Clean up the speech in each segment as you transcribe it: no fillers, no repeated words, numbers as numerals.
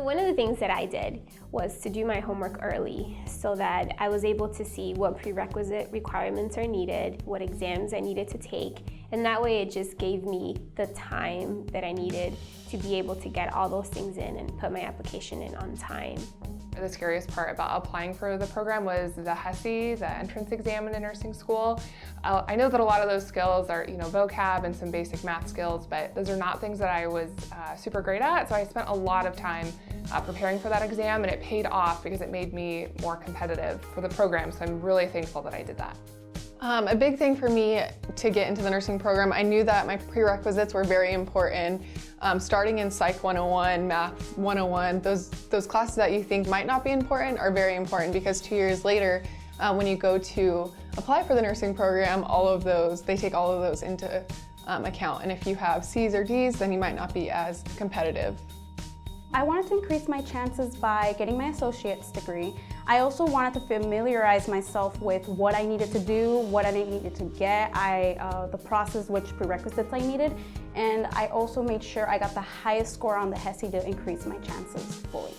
one of the things that I did was to do my homework early so that I was able to see what prerequisite requirements are needed, what exams I needed to take, and that way it just gave me the time that I needed to be able to get all those things in and put my application in on time. The scariest part about applying for the program was the HESI, the entrance exam into nursing school. I know that a lot of those skills are, vocab and some basic math skills, but those are not things that I was super great at, so I spent a lot of time preparing for that exam, and it paid off because it made me more competitive for the program, so I'm really thankful that I did that. A big thing for me to get into the nursing program, I knew that my prerequisites were very important. Starting in Psych 101, Math 101, those classes that you think might not be important are very important because 2 years later, when you go to apply for the nursing program, they take all of those into account. And if you have C's or D's, then you might not be as competitive. I wanted to increase my chances by getting my associate's degree. I also wanted to familiarize myself with what I needed to do, what I needed to get, the process, which prerequisites I needed, and I also made sure I got the highest score on the HESI to increase my chances fully.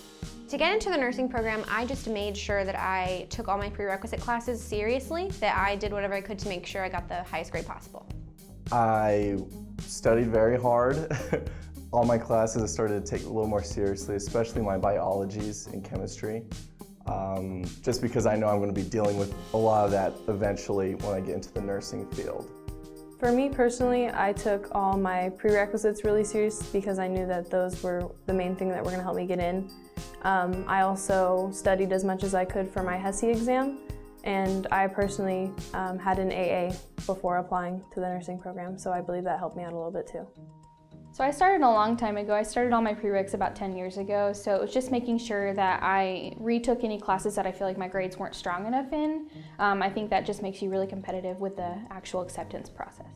To get into the nursing program, I just made sure that I took all my prerequisite classes seriously, that I did whatever I could to make sure I got the highest grade possible. I studied very hard. All my classes I started to take a little more seriously, especially my biologies and chemistry, just because I know I'm going to be dealing with a lot of that eventually when I get into the nursing field. For me personally, I took all my prerequisites really serious because I knew that those were the main thing that were going to help me get in. I also studied as much as I could for my HESI exam, and I personally had an AA before applying to the nursing program, so I believe that helped me out a little bit too. So I started a long time ago. I started all my prereqs about 10 years ago, so it was just making sure that I retook any classes that I feel like my grades weren't strong enough in. I think that just makes you really competitive with the actual acceptance process.